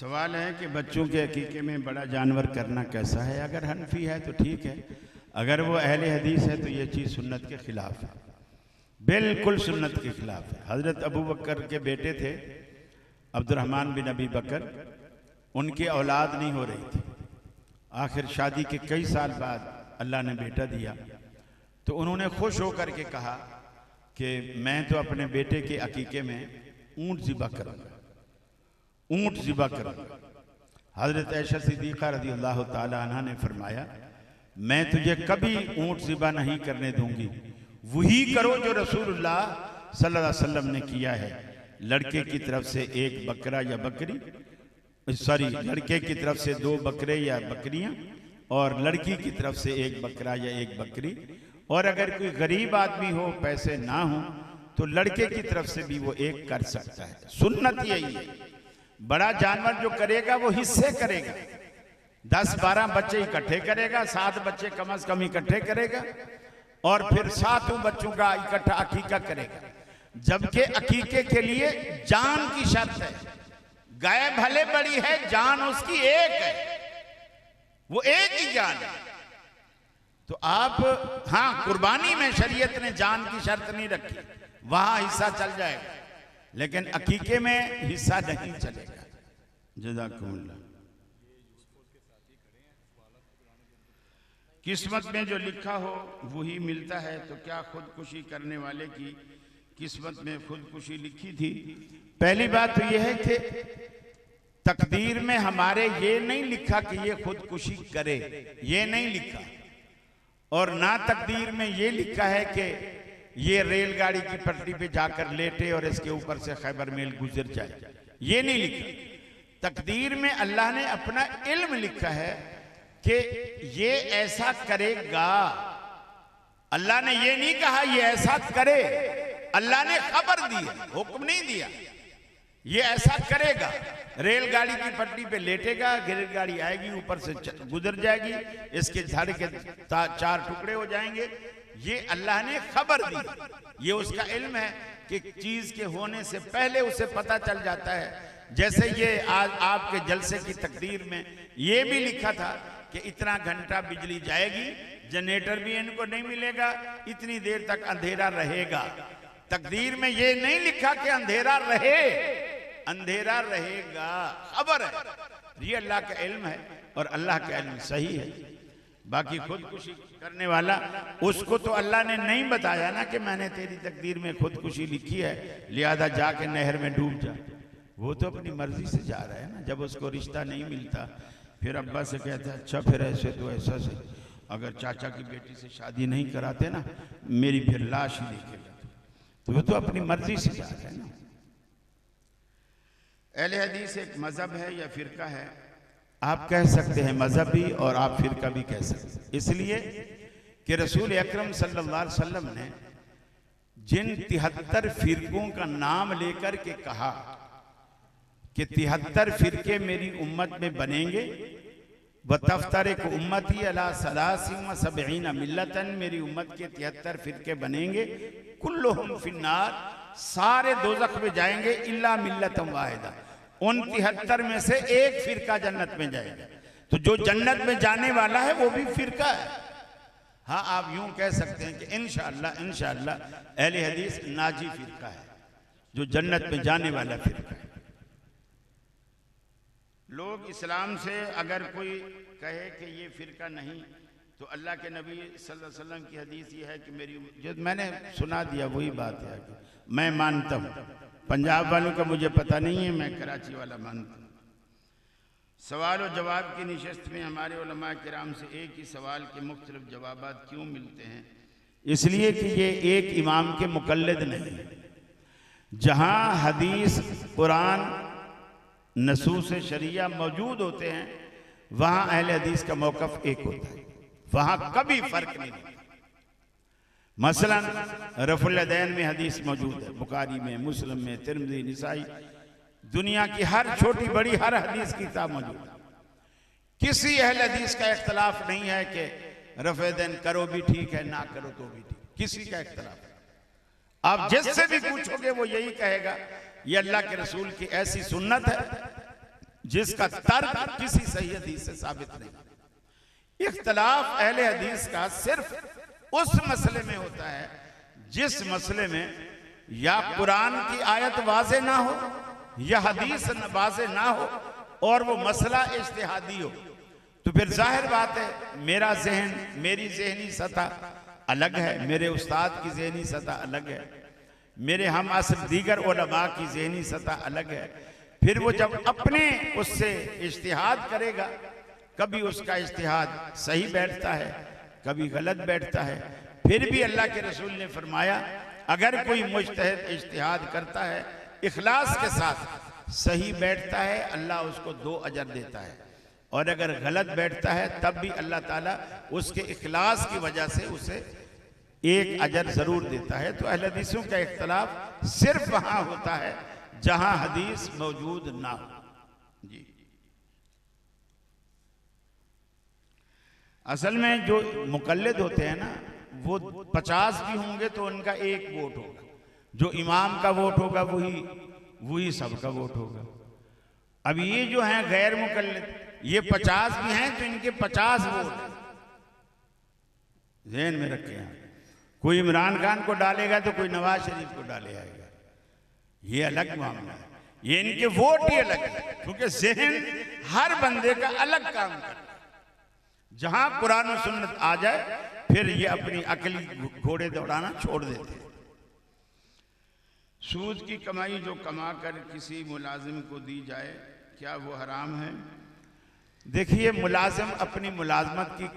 सवाल है कि बच्चों के अकीके में बड़ा जानवर करना कैसा है। अगर हनफी है तो ठीक है, अगर वो अहले हदीस है तो ये चीज़ सुन्नत के ख़िलाफ़ है, बिल्कुल सुन्नत के ख़िलाफ़ है। हज़रत अबू बकर के बेटे थे अब्दुर्रहमान बिन अबी बकर, उनकी औलाद नहीं हो रही थी। आखिर शादी के कई साल बाद अल्लाह ने बेटा दिया तो उन्होंने खुश होकर के कहा कि मैं तो अपने बेटे के अकीके में ऊँट ज़िबा करूँगा, ऊँट ज़िबा करूँगा। हज़रत आयशा सिद्दीक़ा रज़ियल्लाहु ताला अन्हा ने फरमाया, मैं तुझे कभी ऊँट ज़िबा नहीं करने दूंगी, वही करो जो रसूलुल्लाह सल्लल्लाहु अलैहि वसल्लम ने किया है। लड़के की तरफ से एक बकरा या बकरी, लड़के की तरफ से 2 बकरे या बकरियां, और लड़की की तरफ से 1 बकरा या 1 बकरी। और अगर कोई गरीब आदमी हो, पैसे ना हो, तो लड़के की तरफ से भी वो 1 कर सकता है। सुन्नत यही है, बड़ा जानवर जो करेगा वो हिस्से करेगा, 10-12 बच्चे इकट्ठे करेगा, 7 बच्चे कम से कम इकट्ठे करेगा, और फिर 7 बच्चों का इकट्ठा अकीका करेगा। जबकि अकीके के लिए जान की शर्त है। गाय भले बड़ी है, जान उसकी एक है, वो एक ही जान है। तो आप हाँ, कुर्बानी में शरीयत ने जान की शर्त नहीं रखी, वहां हिस्सा चल जाएगा, लेकिन अकीके में हिस्सा नहीं चलेगा। जज़ाकुमुल्लाह। किस्मत में जो लिखा हो वही मिलता है, तो क्या खुदकुशी करने वाले की किस्मत में खुदकुशी लिखी थी? पहली बात तो यह है कि तकदीर में हमारे ये नहीं लिखा कि ये खुदकुशी करे, ये नहीं लिखा। और ना तकदीर में ये लिखा है कि ये रेलगाड़ी की पटरी पे जाकर लेटे और इसके ऊपर से खैबर मेल गुजर जाए, ये नहीं लिखा। तकदीर में अल्लाह ने अपना इल्म लिखा है कि ये ऐसा करेगा। अल्लाह ने ये नहीं कहा ये ऐसा करे, अल्लाह ने खबर दी, हुक्म नहीं दिया। ये ऐसा करेगा, रेलगाड़ी की पटरी पे लेटेगा, रेलगाड़ी आएगी, ऊपर से गुजर जाएगी, इसके धड़ के 4 टुकड़े हो जाएंगे। ये अल्लाह ने खबर दी, ये उसका इल्म है कि चीज के होने से पहले उसे पता चल जाता है। जैसे ये आज आपके जलसे की तकदीर में ये भी लिखा था कि इतना घंटा बिजली जाएगी, जनरेटर भी इनको नहीं मिलेगा, इतनी देर तक अंधेरा रहेगा। तकदीर में ये नहीं लिखा कि अंधेरा रहे, अंधेरा रहेगा, खबर है। ये अल्लाह का इल्म है और अल्लाह का इल्म सही है। बाकी खुदकुशी करने वाला, उसको तो अल्लाह ने नहीं बताया ना कि मैंने तेरी तकदीर में खुदकुशी लिखी है, लिहाजा जाके नहर में डूब जा। वो तो अपनी मर्जी से जा रहा है ना। जब उसको रिश्ता नहीं मिलता फिर अब्बा से कहता है, अच्छा फिर ऐसे तो ऐसा से, अगर चाचा की बेटी से शादी नहीं कराते ना, मेरी फिर लाश ही देखेगा। तो वो तो अपनी मर्जी से जा रहा है ना। अहले हदीस एक मजहब है या फिरका है? आप कह सकते हैं मजहब भी और आप फिरका भी कह सकते हैं, इसलिए कि रसूल अकरम सल्लल्लाहु अलैहि वसल्लम ने जिन 73 फिरकों का नाम लेकर के कहा कि 73 फिरके मेरी उम्मत में बनेंगे, व तफ्तरिक उम्मती अला 73 मिल्लतन, मेरी उम्मत के 73 फिरके बनेंगे, कुल्लुहुम फिन्नार, सारे दोज़ख में जाएंगे, इल्ला मिल्लतम वाहिदा, उन 73 में से एक फिरका जन्नत में जाएगा। तो जो जन्नत में जाने वाला है वो भी फिरका है। हाँ, आप यूं कह सकते हैं कि इंशाअल्लाह इंशाअल्लाह अहले हदीस नाजी फिरका है, जो जन्नत में जाने वाला फिरका है। लोग इस्लाम से अगर कोई कहे कि ये फिरका नहीं, तो अल्लाह के नबी सल्लल्लाहु अलैहि वसल्लम की हदीस ये है कि मेरी, जो मैंने सुना दिया वही बात है कि मैं मानता हूँ। पंजाब वालों का मुझे पता नहीं है, मैं कराची वाला मानता हूँ। सवाल और जवाब की निशस्त में हमारे उलमा किराम से एक ही सवाल के मुख्तलिफ जवाबात क्यों मिलते हैं? इसलिए कि ये एक इमाम के मुकल्लिद नहीं है। जहाँ हदीस, कुरान, नसूस शरिया मौजूद होते हैं, वहाँ अहले हदीस का मौक़िफ़ एक होता है, वहाँ कभी फ़र्क नहीं होता। मसलन रफ़ुल यदैन में हदीस मौजूद है, बुखारी में, मुस्लिम में, तिरमिज़ी, निसाई, दुनिया की हर छोटी बड़ी हर हदीस की किताब मौजूद है। किसी अहले हदीस का इख्तलाफ नहीं है कि रफ़ यदैन करो भी ठीक है, ना करो तो भी ठीक, किसी का इख्तलाफ। आप जिससे भी पूछोगे वो यही कहेगा ये अल्लाह के रसूल की ऐसी सुन्नत है जिसका तर्क किसी सही हदीस से साबित नहीं। इख्तलाफ अहले हदीस का सिर्फ उस मसले में होता है जिस मसले में या कुरान की आयत वाज़े ना हो या हदीस वाज़े ना हो और वो मसला इज्तिहादी हो। तो फिर जाहिर बात है मेरा जहन, मेरी जहनी सतह अलग है, मेरे उस्ताद की जहनी सतह अलग है, मेरे हम असर दीगर उलमा की जहनी सतह अलग है। फिर वो जब अपने उससे इज्तिहाद करेगा, कभी उसका इज्तिहाद सही बैठता है, कभी गलत बैठता है। फिर भी अल्लाह के रसूल ने फरमाया अगर कोई मुज्तहिद इज्तिहाद करता है इखलास के साथ, सही बैठता है, अल्लाह उसको 2 अजर देता है, और अगर गलत बैठता है तब भी अल्लाह ताला उसके इखलास की वजह से उसे 1 अजर जरूर देता है। तो अहले हदीसों का इख्तलाफ सिर्फ वहां होता है जहां हदीस मौजूद ना हो। जी, असल में जो मुकल्लिद होते हैं ना, वो 50 भी होंगे तो उनका 1 वोट होगा, जो इमाम का वोट होगा वही सबका वोट होगा। अब ये जो हैं गैर मुकल्लिद, ये 50 भी हैं तो इनके 50 वोट ज़हन में रखें। यहाँ कोई इमरान खान को डालेगा तो कोई नवाज शरीफ को डाले आएगा, ये अलग मामला है। ये इनके वोट ही अलग है, क्योंकि ज़हन हर बंदे का अलग काम करता है। जहां कुरान और सुन्नत आ जाए फिर ये अपनी अकली घोड़े दौड़ाना छोड़ देते हैं। सूद की कमाई जो कमा कर किसी मुलाजिम को दी जाए, क्या वो हराम है? देखिए, मुलाजिम अपनी मुलाजमत की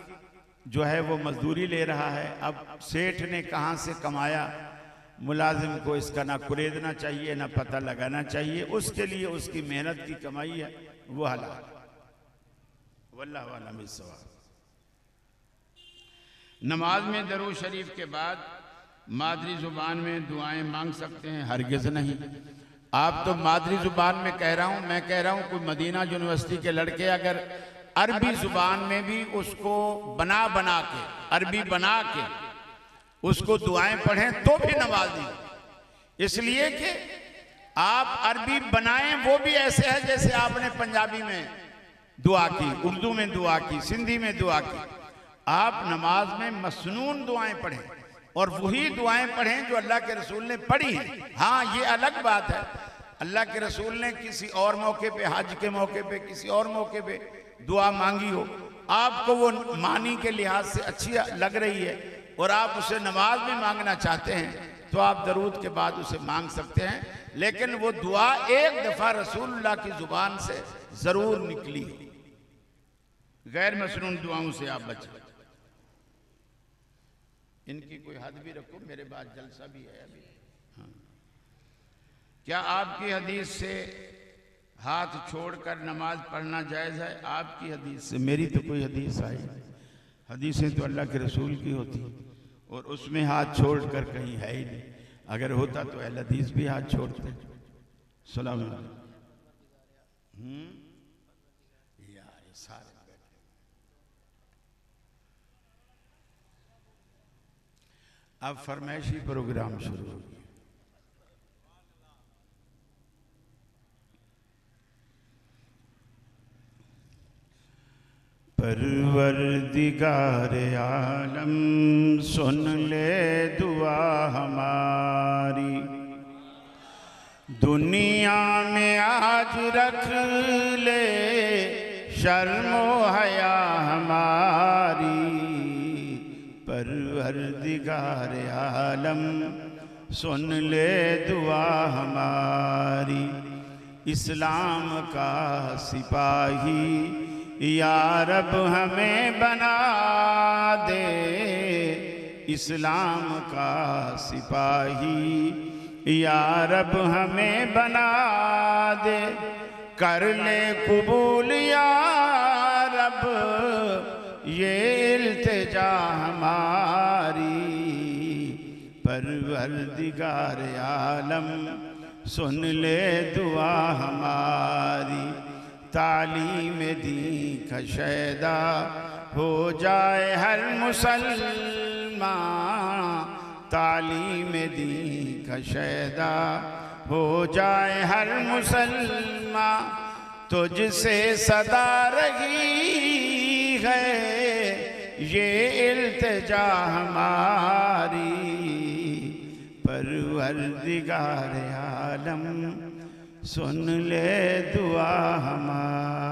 जो है वो मजदूरी ले रहा है। अब सेठ ने कहाँ से कमाया, मुलाजिम को इसका ना कुरेदना चाहिए ना पता लगाना चाहिए। उसके लिए उसकी मेहनत की कमाई है, वो हलाल। वल्लाहु अअलम बिस्सवाब। नमाज में दरूद शरीफ के बाद मादरी जुबान में दुआएं मांग सकते हैं? हरगिज़ नहीं। आप तो मादरी जुबान में कह रहा हूं, मैं कह रहा हूं कोई मदीना यूनिवर्सिटी के लड़के अगर अरबी जुबान में भी उसको बना के अरबी बना के उसको दुआएं पढ़ें तो भी नमाज नहीं। इसलिए कि आप अरबी बनाएं वो भी ऐसे है जैसे आपने पंजाबी में दुआ की, उर्दू में दुआ की, सिंधी में दुआ की। आप नमाज में मसनून दुआएं पढ़ें और वही दुआएं पढ़ें जो अल्लाह के रसूल ने पढ़ी हैं। हाँ, ये अलग बात है, अल्लाह के रसूल ने किसी और मौके पे, हज के मौके पे, किसी और मौके पे दुआ मांगी हो, आपको वो मानी के लिहाज से अच्छी लग रही है और आप उसे नमाज में मांगना चाहते हैं तो आप दरूद के बाद उसे मांग सकते हैं। लेकिन वो दुआ एक दफा रसूलुल्लाह की जुबान से जरूर निकली। गैर मसनून दुआओं से आप बचें। इनकी कोई हद भी रखो, मेरे बाद जलसा भी है अभी। हाँ, क्या आपकी हदीस से हाथ छोड़कर नमाज पढ़ना जायज़ है? आपकी हदीस से? मेरी तो कोई हदीस आई नहीं। हदीसें तो अल्लाह के रसूल की होती और उसमें हाथ छोड़कर कहीं है ही नहीं। अगर होता तो अहले हदीस भी हाथ छोड़ते। सलाम यार सारे बैठे। अब फरमाइशी प्रोग्राम शुरू हो गया। परवरदिगार आलम सुन ले दुआ हमारी, दुनिया में आज रख ले शर्मो हया हमारी। परवरदिगार आलम सुन ले दुआ हमारी, इस्लाम का सिपाही या रब हमें बना दे, इस्लाम का सिपाही या रब हमें बना दे। कर ले कबूल या रब ये इल्तिजा हमारी। परवरदिगार आलम सुन ले दुआ हमारी, तालीम दी कशैदा हो जाए हर मुसलमान, तालीम दी कशैदा हो जाए हर मुसलमान। तुझसे सदा रही है ये इल्तिजा हमारी, परवरदिगार आलम सुन ले दुआ हमारी।